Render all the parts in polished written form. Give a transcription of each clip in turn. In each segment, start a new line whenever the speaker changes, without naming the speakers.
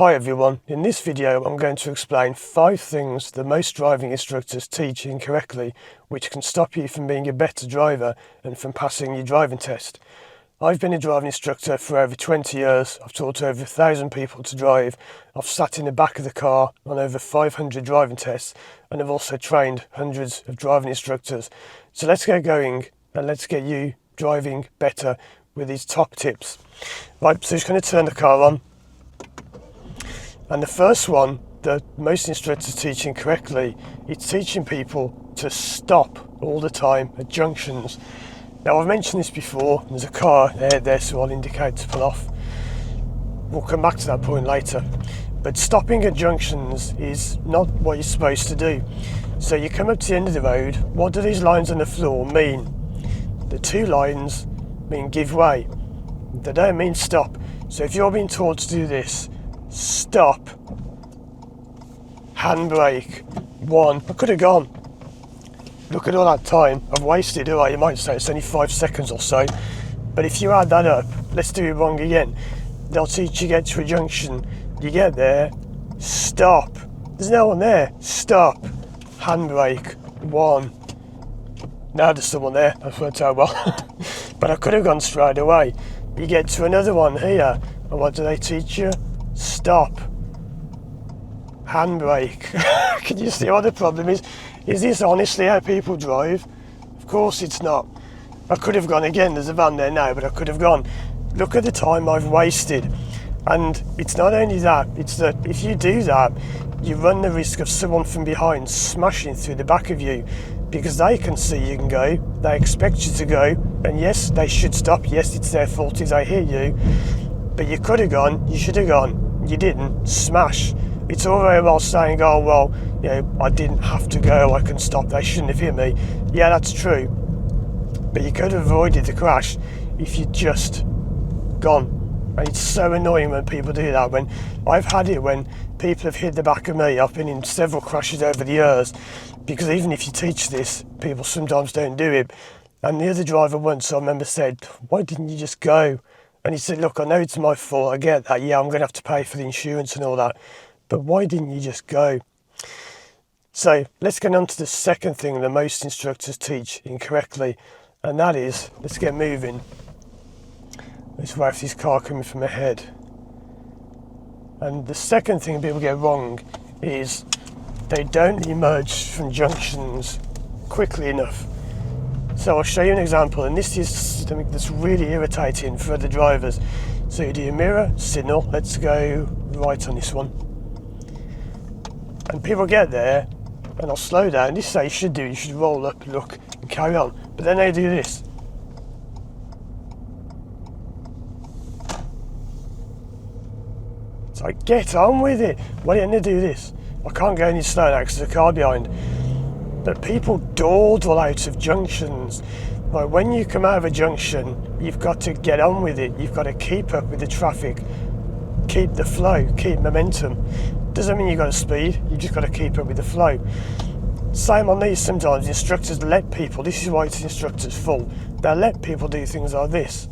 Hi everyone, in this video I'm going to explain 5 things that most driving instructors teach incorrectly which can stop you from being a better driver and from passing your driving test. I've been a driving instructor for over 20 years, I've taught over 1,000 people to drive, I've sat in the back of the car on over 500 driving tests and I've also trained hundreds of driving instructors. So let's get going and let's get you driving better with these top tips. Right, so just going to turn the car on. And the first one that most instructors teach incorrectly is teaching people to stop all the time at junctions. Now I've mentioned this before, there's a car there so I'll indicate to pull off. We'll come back to that point later. But stopping at junctions is not what you're supposed to do. So you come up to the end of the road, what do these lines on the floor mean? The 2 lines mean give way. They don't mean stop. So if you're being taught to do this, stop, handbrake, 1. I could have gone. Look at all that time I've wasted. Alright, you might say it's only 5 seconds or so, but if you add that up, let's do it wrong again. They'll teach you get to a junction, you get there, stop, there's no one there, stop, handbrake, 1. Now there's someone there, that's worked out well. But I could have gone straight away. You get to another one here, and what do they teach you? Stop, handbrake. Can you see what the problem is? Is this honestly how people drive? Of course it's not. I could have gone again, there's a van there now, but I could have gone. Look at the time I've wasted. And it's not only that, it's that if you do that, you run the risk of someone from behind smashing through the back of you, because they can see you can go, they expect you to go, and yes, they should stop, yes, it's their fault if they hear you, but you could have gone, you should have gone, you didn't, smash. It's all very well saying, oh well, you know, I didn't have to go, I can stop, they shouldn't have hit me. Yeah, that's true, but you could have avoided the crash if you'd just gone. And it's so annoying when people do that. When I've had it when people have hit the back of me, I've been in several crashes over the years, because even if you teach this, people sometimes don't do it. And the other driver once, I remember, said, why didn't you just go? And he said, look, I know it's my fault, I get that, yeah, I'm going to have to pay for the insurance and all that, but why didn't you just go? So let's get on to the second thing that most instructors teach incorrectly, and that is, let's get moving. Let's wait for this car coming from ahead. And the second thing people get wrong is they don't emerge from junctions quickly enough. So I'll show you an example, and this is something that's really irritating for other drivers. So you do your mirror, signal, let's go right on this one. And people get there, and I'll slow down. This is how you should do, you should roll up, look, and carry on. But then they do this. It's like, get on with it. Why didn't they do this? I can't go any slower now because there's a car behind. But people dawdle out of junctions. Like when you come out of a junction, you've got to get on with it. You've got to keep up with the traffic, keep the flow, keep momentum. Doesn't mean you've got to speed, you've just got to keep up with the flow. Same on these, sometimes instructors let people, this is why it's instructors' fault, they let people do things like this.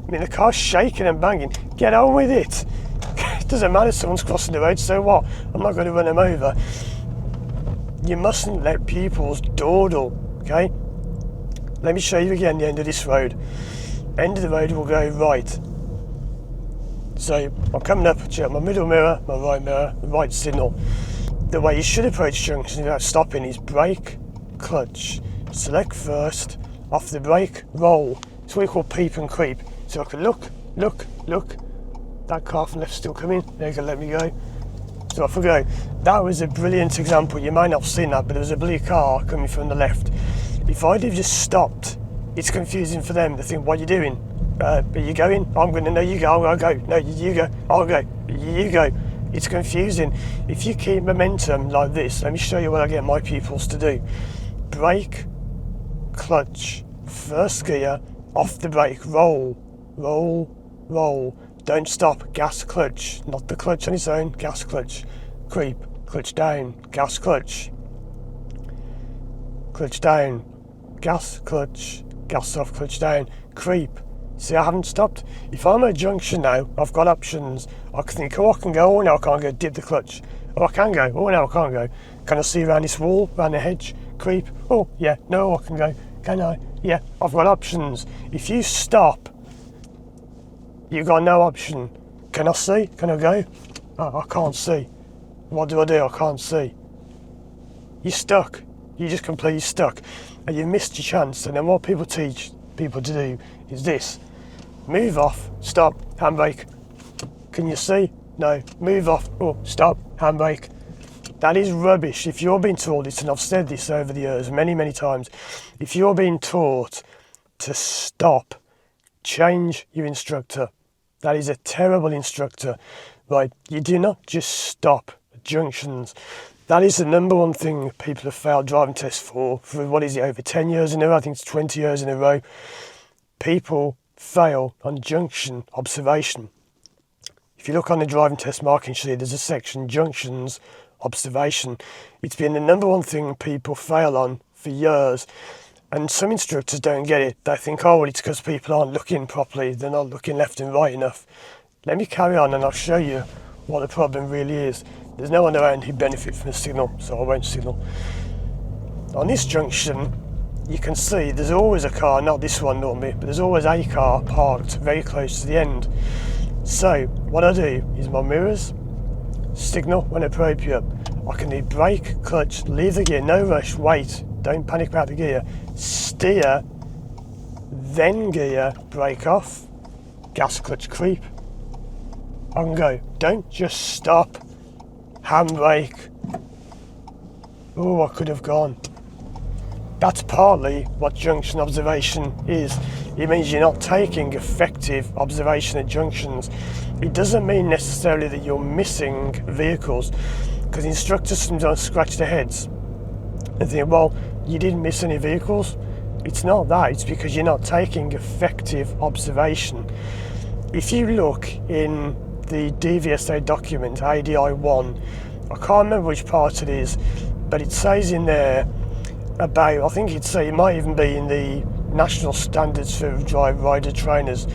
I mean, the car's shaking and banging, get on with it. It doesn't matter if someone's crossing the road, so what? I'm not going to run them over. You mustn't let pupils dawdle, okay? Let me show you again the end of this road. End of the road will go right. So I'm coming up, check my middle mirror, my right signal. The way you should approach junctions without stopping is brake, clutch, select first, off the brake, roll. It's what we call peep and creep. So I can look, that car from left's still coming, they're going to let me go. So off I go. That was a brilliant example. You might not have seen that, but there was a blue car coming from the left. If I'd have just stopped, it's confusing for them. They think, what are you doing? Are you going? I'm going to, no, you go, I'll go. No, you go, I'll go. You go. It's confusing. If you keep momentum like this, let me show you what I get my pupils to do. Brake, clutch, first gear, off the brake, roll, roll, roll. Don't stop, gas clutch, not the clutch on its own, gas clutch, creep, clutch down, gas clutch down, gas clutch, gas off, clutch down, creep, See, I haven't stopped. If I'm at a junction now, I've got options. I can think, oh, I can go, oh no, I can't go, dip the clutch. Oh, I can go, oh no, I can't go. Can I see around this wall, around the hedge, creep? Oh, yeah, no, I can go. Can I? Yeah, I've got options. If you stop, you've got no option. Can I see? Can I go? Oh, I can't see. What do? I can't see. You're stuck. You're just completely stuck. And you've missed your chance. And then what people teach people to do is this. Move off, stop, handbrake. Can you see? No. Move off, oh, stop, handbrake. That is rubbish. If you're being taught this, and I've said this over the years many, many times, if you're being taught to stop, change your instructor. That is a terrible instructor. Right, you do not just stop at junctions. That is the number one thing people have failed driving tests for what is it, over 10 years in a row? I think it's 20 years in a row. People fail on junction observation. If you look on the driving test marking sheet, there's a section, junctions observation. It's been the number one thing people fail on for years. And some instructors don't get it. They think, oh, well, it's because people aren't looking properly. They're not looking left and right enough. Let me carry on and I'll show you what the problem really is. There's no one around who benefit from the signal, so I won't signal. On this junction, you can see there's always a car, not this one normally, but there's always a car parked very close to the end. So what I do is my mirrors, signal when appropriate. I can do brake, clutch, leave the gear, no rush, wait, don't panic about the gear, steer, then gear, brake off, gas clutch creep. I can go, don't just stop, handbrake. Oh, I could have gone. That's partly what junction observation is. It means you're not taking effective observation at junctions. It doesn't mean necessarily that you're missing vehicles, because instructors sometimes scratch their heads and think, well, you didn't miss any vehicles. It's not that, it's because you're not taking effective observation. If you look in the DVSA document, ADI1, I can't remember which part it is, but it says in there about, I think it might even be in the National Standards for Rider Trainers.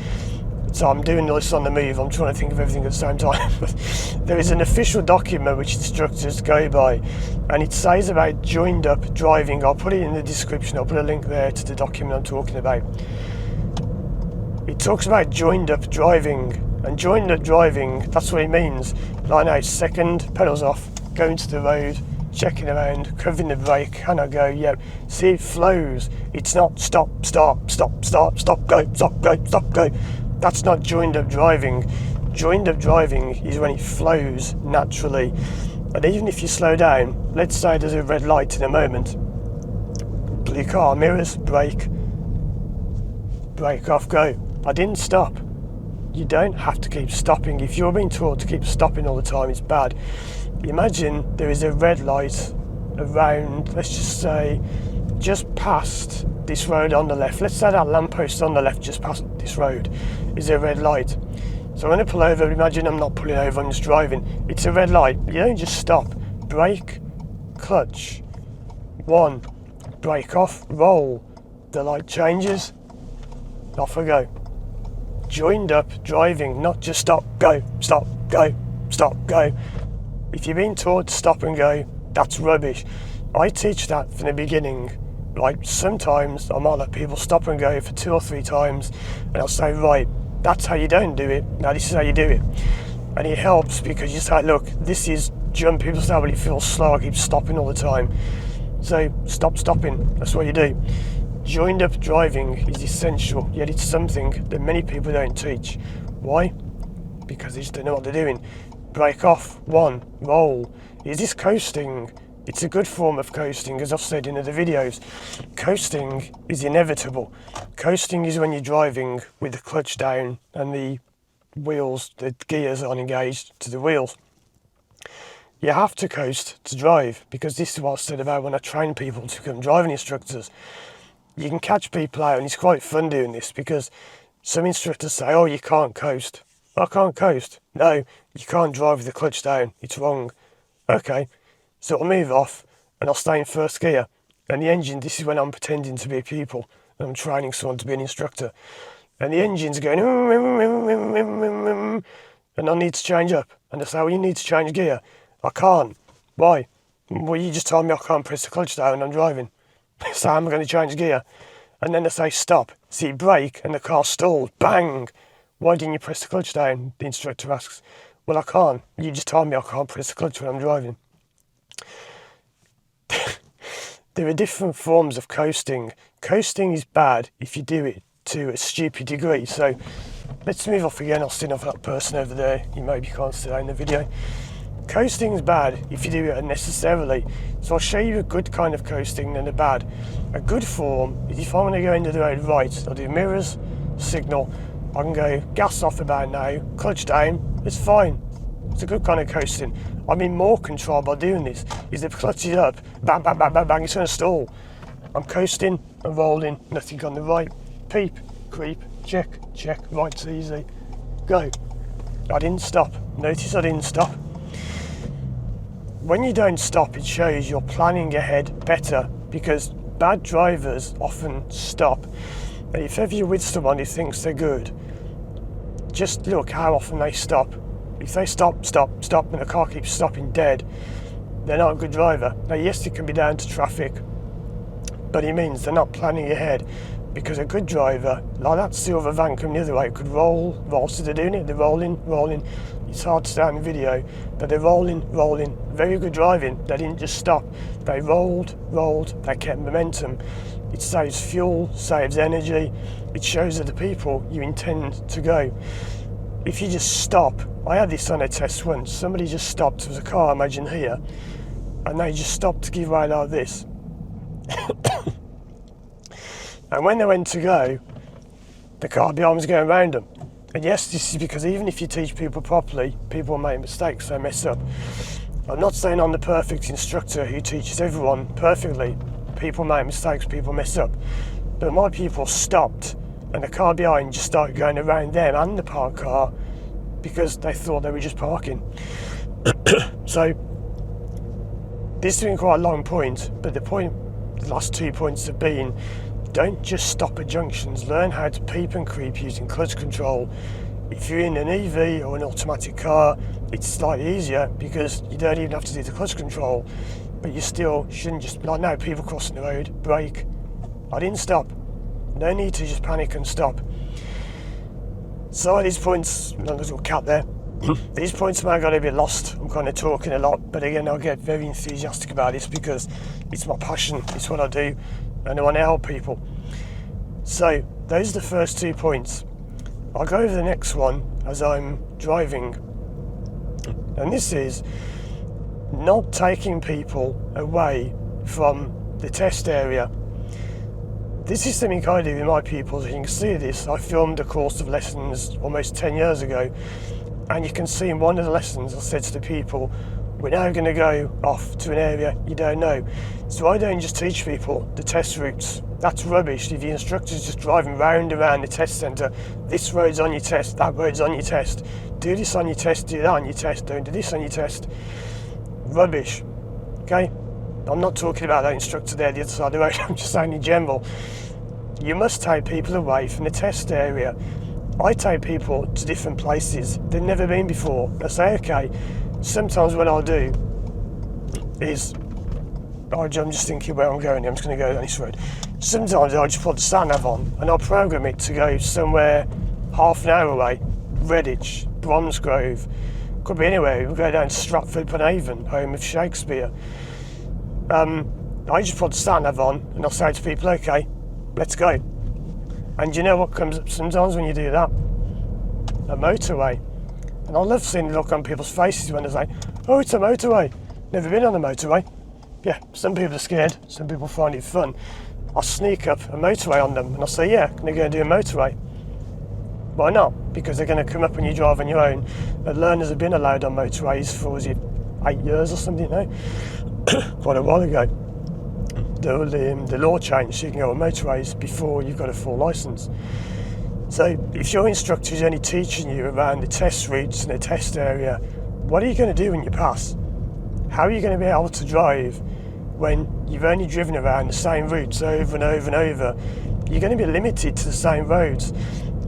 So I'm doing this on the move, I'm trying to think of everything at the same time. There is an official document which instructors go by, and it says about joined up driving. I'll put it in the description, I'll put a link there to the document I'm talking about. It talks about joined up driving, and joined up driving, that's what it means. Like now, second, pedals off, going to the road, checking around, covering the brake, can I go? Yep. See, it flows. It's not stop, stop, stop, stop, stop, go, stop, go, stop, go. That's not joined up driving. Joined up driving is when it flows naturally. And even if you slow down, let's say there's a red light in a moment, blue car, mirrors, brake off, go. I didn't stop. You don't have to keep stopping. If you're being taught to keep stopping all the time, it's bad. Imagine there is a red light around, let's just say, just past this road on the left. Let's say that lamppost on the left just past this road is a red light. So I'm going to pull over. Imagine I'm not pulling over, I'm just driving. It's a red light. You don't just stop. Brake, clutch. 1, brake off, roll. The light changes. Off I go. Joined up driving, not just stop, go, stop, go, stop, go. If you're being taught to stop and go, that's rubbish. I teach that from the beginning. Like sometimes I might let people stop and go for 2 or 3 times, and I'll say, right, that's how you don't do it. Now this is how you do it. And it helps because you say, look, this is jump. People say, well, it feels slow, I keep stopping all the time. So stop stopping, that's what you do. Joined up driving is essential, yet it's something that many people don't teach. Why? Because they just don't know what they're doing. Brake off, 1, roll. Is this coasting? It's a good form of coasting, as I've said in other videos. Coasting is inevitable. Coasting is when you're driving with the clutch down and the wheels, the gears aren't engaged to the wheels. You have to coast to drive, because this is what I said about when I train people to become driving instructors. You can catch people out, and it's quite fun doing this, because some instructors say, oh, you can't coast. I can't coast. No, you can't drive with the clutch down. It's wrong. Okay, so I'll move off and I'll stay in first gear. And the engine, this is when I'm pretending to be a pupil and I'm training someone to be an instructor. and the engine's going, and I need to change up. And they say, well, you need to change gear. I can't. Why? Well, you just told me I can't press the clutch down when I'm driving. So I'm going to change gear. And then they say, stop. So you brake and the car stalls. Bang! Why didn't you press the clutch down? The instructor asks. Well, I can't. You just told me I can't press the clutch when I'm driving. There are different forms of coasting. Coasting is bad if you do it to a stupid degree. So let's move off again. I'll still have that person over there. You maybe can't see that in the video. Coasting is bad if you do it unnecessarily. So I'll show you a good kind of coasting and a bad. A good form is if I want to go into the road right, I'll do mirrors, signal, I can go gas off about now, clutch down, it's fine. It's a good kind of coasting. I'm in more control by doing this. Is the clutch is up, bang, bang, bang, bang, bang, it's going to stall. I'm coasting, I'm rolling, nothing on the right. Peep, creep, check, right's easy. Go. I didn't stop. Notice I didn't stop. When you don't stop, it shows you're planning ahead better, because bad drivers often stop. And if ever you're with someone who thinks they're good, just look how often they stop. If they stop, and the car keeps stopping dead, they're not a good driver. Now, yes, it can be down to traffic, but it means they're not planning ahead. Because a good driver, like that silver van coming the other way, could roll, so they're doing it, they're rolling. It's hard to say in the video, but they're rolling. Very good driving. They didn't just stop. They rolled, they kept momentum. It saves fuel, saves energy. It shows other people you intend to go. If you just stop, I had this on a test once. Somebody just stopped. There was a car, imagine here, and they just stopped to give way like this. And when they went to go, the car behind was going around them. And yes, this is because even if you teach people properly, people make mistakes, they mess up. I'm not saying I'm the perfect instructor who teaches everyone perfectly. People make mistakes, people mess up. But my people stopped, and the car behind just started going around them and the parked car because they thought they were just parking. So this has been quite a long point, but the last 2 points have been, don't just stop at junctions. Learn how to peep and creep using clutch control. If you're in an EV or an automatic car, it's slightly easier because you don't even have to do the clutch control, but you still shouldn't just, like now, people crossing the road, brake. I didn't stop. No need to just panic and stop. So at these points, a little cat there, these points might have got a bit lost. I'm kind of talking a lot, but again, I get very enthusiastic about this because it's my passion, it's what I do, and I want to help people. So those are the first 2 points. I'll go over the next one as I'm driving, and this is not taking people away from the test area. This is something I do with my pupils. You can see this. I filmed a course of lessons almost 10 years ago, and you can see in one of the lessons I said to the people, we're now going to go off to an area you don't know. So I don't just teach people the test routes. That's rubbish. If the instructor's just driving round around the test centre, this road's on your test, that road's on your test, do this on your test, do that on your test, don't do this on your test. Rubbish. Okay? I'm not talking about that instructor there the other side of the road, I'm just saying in general. You must take people away from the test area. I take people to different places they've never been before. I say, okay, sometimes what I'll do is, I'm just thinking where I'm going, I'm just going to go down this road. Sometimes I'll just put the sat nav on and I'll program it to go somewhere half an hour away. Redditch, Bromsgrove, could be anywhere. We'll go down to Stratford-upon-Avon, home of Shakespeare. I just put the sat nav on and I'll say to people, okay, let's go. And you know what comes up sometimes when you do that? A motorway. And I love seeing the look on people's faces when they say, oh, it's a motorway. Never been on a motorway. Yeah, some people are scared, some people find it fun. I'll sneak up a motorway on them and I'll say, yeah, can I go and do a motorway? Why not? Because they're going to come up when you drive on your own. And learners have been allowed on motorways for, 8 years or something, no? Quite a while ago. The law changed, so you can go on motorways before you've got a full licence. So if your instructor is only teaching you around the test routes and the test area, what are you going to do when you pass? How are you going to be able to drive when you've only driven around the same routes over and over and over? You're going to be limited to the same roads.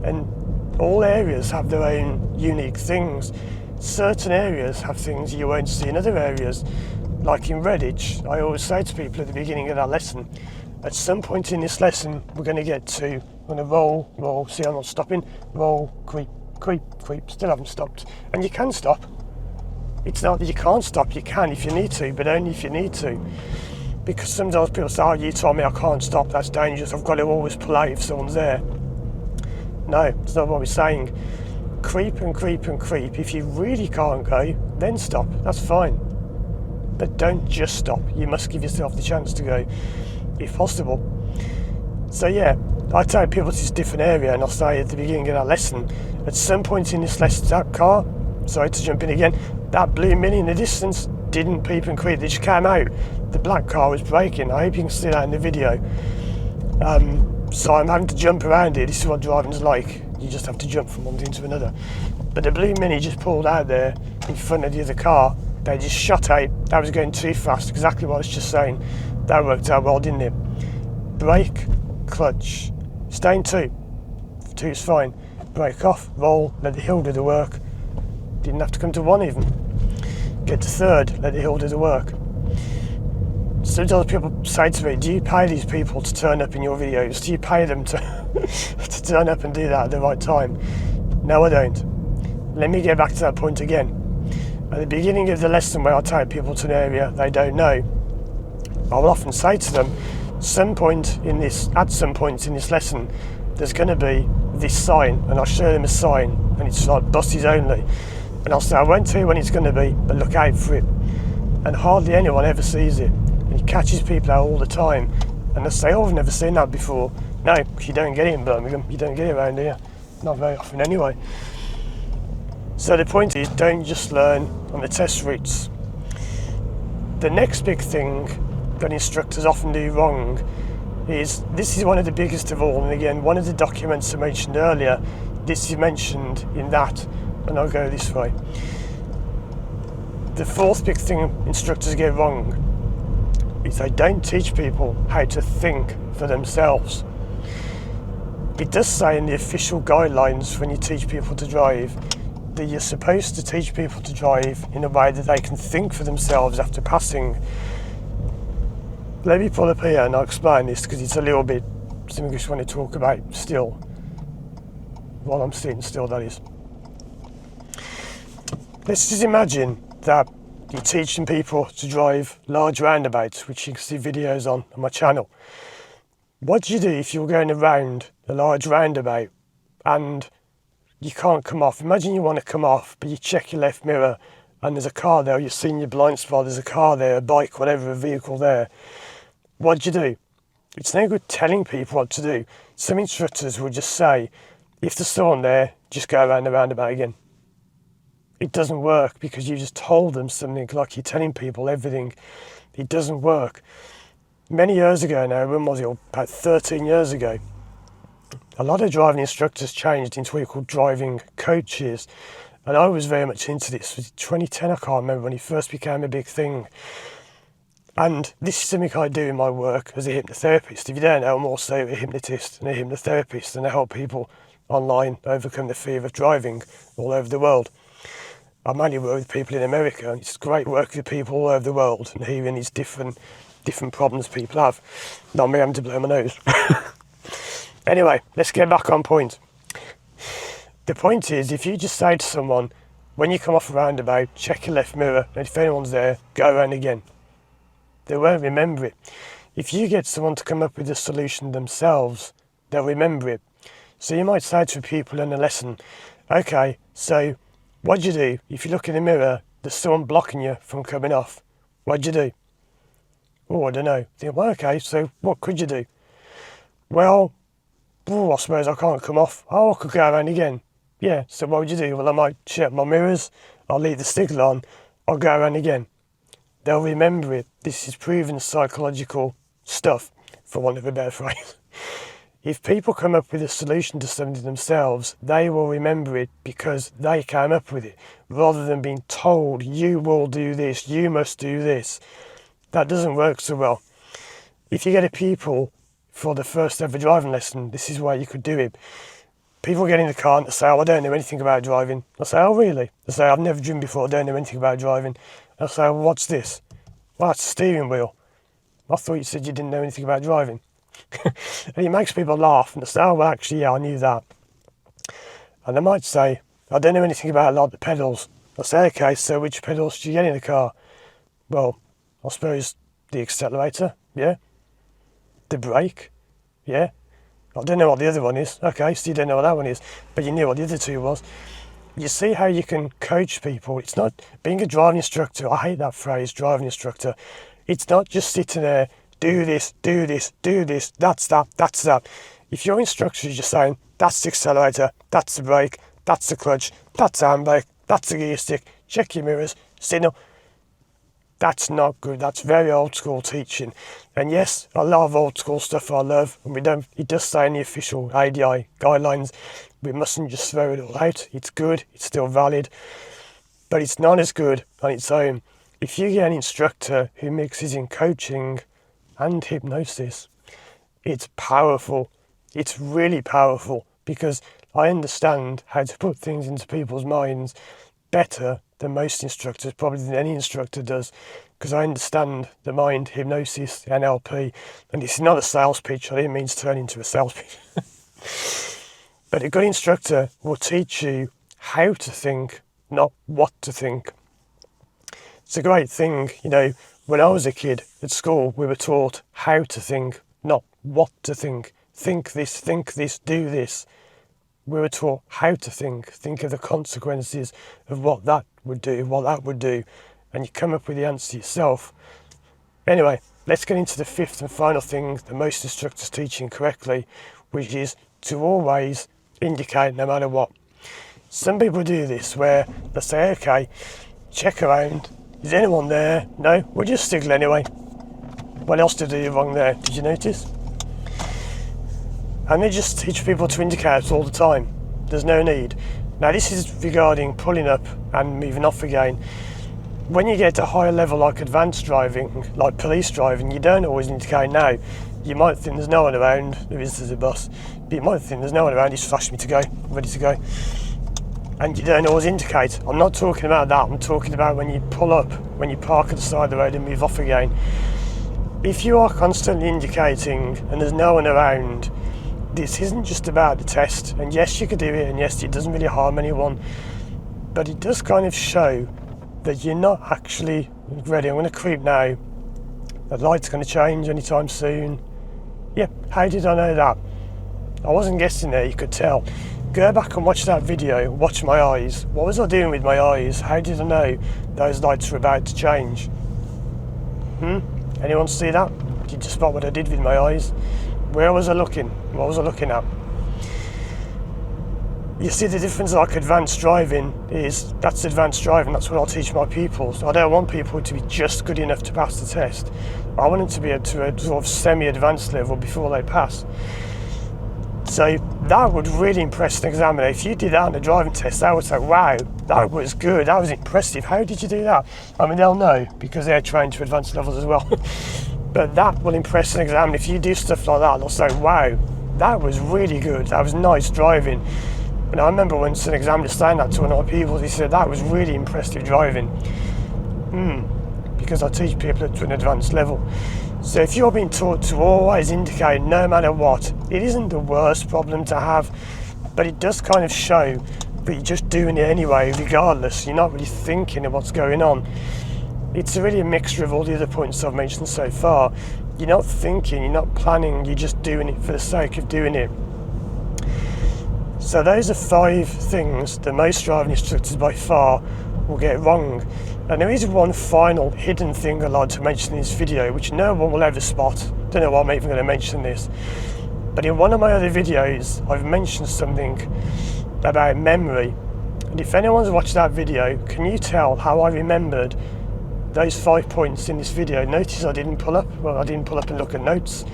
And all areas have their own unique things. Certain areas have things you won't see in other areas. Like in Redditch, I always say to people at the beginning of that lesson, at some point in this lesson, we're going to get to, I'm going to roll, see I'm not stopping, roll, creep, still haven't stopped. And you can stop. It's not that you can't stop, you can if you need to, but only if you need to. Because sometimes people say, oh, you told me I can't stop, that's dangerous, I've got to always pull out if someone's there. No, that's not what we're saying. Creep and creep and creep. If you really can't go, then stop, that's fine. But don't just stop, you must give yourself the chance to go, if possible. So yeah, I take people to this different area and I'll say at the beginning of that lesson, at some point in this lesson, that car, sorry to jump in again, that blue Mini in the distance didn't peep and creep, they just came out. The black car was braking, I hope you can see that in the video. So I'm having to jump around it, this is what driving's like, you just have to jump from one thing to another. But the blue Mini just pulled out there in front of the other car, they just shot out, that was going too fast, exactly what I was just saying. That worked out well, didn't it? Brake, clutch, stay in two. Two's fine. Brake off, roll, let the hill do the work. Didn't have to come to one even. Get to third, let the hill do the work. Sometimes people say to me, do you pay these people to turn up in your videos? Do you pay them to, to turn up and do that at the right time? No, I don't. Let me get back to that point again. At the beginning of the lesson where I take people to an area they don't know, I will often say to them, at some points in this lesson, there's going to be this sign, and I'll show them a sign, and it's like buses only. And I'll say, I won't tell you when it's going to be, but look out for it. And hardly anyone ever sees it. And he catches people out all the time, and they say, oh, I've never seen that before. No, because you don't get it in Birmingham, you don't get it around here. Not very often anyway. So the point is, don't just learn on the test routes. The next big thing that instructors often do wrong is, this is one of the biggest of all, and again, one of the documents I mentioned earlier, this is mentioned in that, and I'll go this way. The fourth big thing instructors get wrong is they don't teach people how to think for themselves. It does say in the official guidelines when you teach people to drive that you're supposed to teach people to drive in a way that they can think for themselves after passing. Let me pull up here and I'll explain this because it's a little bit something I just want to talk about still. While I'm sitting still, that is. Let's just imagine that you're teaching people to drive large roundabouts, which you can see videos on my channel. What do you do if you're going around a large roundabout and you can't come off? Imagine you want to come off, but you check your left mirror and there's a car there, you've seen your blind spot, there's a car there, a bike, whatever, a vehicle there. What do you do? It's no good telling people what to do. Some instructors will just say, if there's someone there, just go around the roundabout again. It doesn't work because you just told them something like you're telling people everything. It doesn't work. Many years ago now, when was it? About 13 years ago, a lot of driving instructors changed into what you call driving coaches. And I was very much into this. It was 2010, I can't remember, when it first became a big thing. And this is something I do in my work as a hypnotherapist. If you don't know, I'm also a hypnotist and a hypnotherapist, and I help people online overcome the fear of driving all over the world. I mainly work with people in America, and it's great working with people all over the world and hearing these different problems people have. Not me having to blow my nose. Anyway, let's get back on point. The point is, if you just say to someone, when you come off a roundabout, check your left mirror, and if anyone's there, go around again. They won't remember it. If you get someone to come up with a solution themselves, they'll remember it. So you might say to people in a lesson, okay, so what do you do if you look in the mirror, there's someone blocking you from coming off? What do you do? Oh, I don't know. Think, well, okay, so what could you do? Well, I suppose I can't come off. Oh, I could go around again. Yeah, so what would you do? Well, I might check my mirrors, I'll leave the signal on, I'll go around again. They'll remember it. This is proven psychological stuff, for want of a better phrase. If people come up with a solution to something themselves, they will remember it because they came up with it, rather than being told, you will do this, you must do this. That doesn't work so well. If you get a pupil for the first ever driving lesson, this is why you could do it. People get in the car and they say, oh, I don't know anything about driving. I say, oh, really? They say, I've never driven before, I don't know anything about driving. I say, well, what's this? Well, that's a steering wheel. I thought you said you didn't know anything about driving. And it makes people laugh and they say, oh, well, actually, yeah, I knew that. And they might say, I don't know anything about like the pedals. I say, okay, so which pedals do you get in the car? Well, I suppose the accelerator, yeah. The brake, yeah. I don't know what the other one is. Okay, so you don't know what that one is, but you knew what the other two was. You see how you can coach people. It's not being a driving instructor. I hate that phrase, driving instructor. It's not just sitting there, do this, do this, do this, that's that, that's that. If your instructor is just saying, that's the accelerator, that's the brake, that's the clutch, that's the handbrake, that's the gear stick, check your mirrors, signal. That's not good. That's very old school teaching. And yes, a lot of old school stuff I love, and it does say in the official ADI guidelines, we mustn't just throw it all out. It's good, it's still valid, but it's not as good on its own. If you get an instructor who mixes in coaching and hypnosis, it's powerful. It's really powerful, because I understand how to put things into people's minds better than most instructors, probably than any instructor does, because I understand the mind, hypnosis, NLP, and it's not a sales pitch. I didn't mean to turn into a sales pitch. But a good instructor will teach you how to think, not what to think. It's a great thing, when I was a kid at school, we were taught how to think, not what to think. Think this, do this. We were taught how to think of the consequences of what that would do, and you come up with the answer yourself. Anyway, let's get into the fifth and final thing that most instructors teach incorrectly, which is to always indicate no matter what. Some people do this where they say, okay, check around, is anyone there? No, we'll just signal anyway. What else did I do wrong there? Did you notice? And they just teach people to indicate all the time. There's no need. Now this is regarding pulling up and moving off again. When you get to a higher level like advanced driving, like police driving, you don't always indicate now. You might think there's no one around, there's a bus, but you might think there's no one around, he's flashed me to go, I'm ready to go. And you don't always indicate. I'm not talking about that, I'm talking about when you pull up, when you park at the side of the road and move off again. If you are constantly indicating and there's no one around, this isn't just about the test, and yes, you could do it, and yes, it doesn't really harm anyone, but it does kind of show that you're not actually ready. I'm going to creep now. The light's going to change anytime soon. Yep, how did I know that? I wasn't guessing there, you could tell. Go back and watch that video, watch my eyes. What was I doing with my eyes? How did I know those lights were about to change? Anyone see that? Did you spot what I did with my eyes? Where was I looking? What was I looking at? You see the difference, like advanced driving is, that's advanced driving, that's what I'll teach my pupils. I don't want people to be just good enough to pass the test. I want them to be able to a sort of semi-advanced level before they pass. So that would really impress an examiner. If you did that on a driving test, they would say, wow, that was good, that was impressive, how did you do that? I mean, they'll know because they're trained to advanced levels as well. But that will impress an examiner. If you do stuff like that, they'll say, wow, that was really good, that was nice driving. And I remember once an examiner saying that to one of my pupils, he said, that was really impressive driving. Because I teach people to an advanced level. So if you're being taught to always indicate no matter what, it isn't the worst problem to have, but it does kind of show that you're just doing it anyway, regardless. You're not really thinking of what's going on. It's really a mixture of all the other points I've mentioned so far. You're not thinking, you're not planning, you're just doing it for the sake of doing it. So those are 5 things that most driving instructors by far will get wrong. And there is one final hidden thing I'd like to mention in this video, which no one will ever spot. Don't know why I'm even going to mention this. But in one of my other videos, I've mentioned something about memory. And if anyone's watched that video, can you tell how I remembered those 5 points in this video? Notice I didn't pull up. Well, I didn't pull up and look at notes.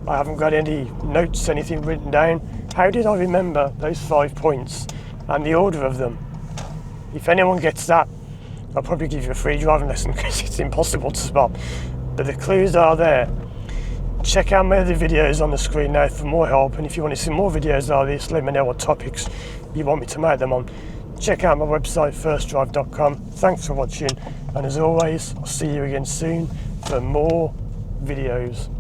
I haven't got any notes, anything written down. How did I remember those 5 points and the order of them? If anyone gets that, I'll probably give you a free driving lesson because it's impossible to spot. But the clues are there. check out my other videos on the screen now for more help, and if you want to see more videos like this, let me know what topics you want me to make them on. Check out my website firstdrive.com. Thanks for watching, and as always, I'll see you again soon for more videos.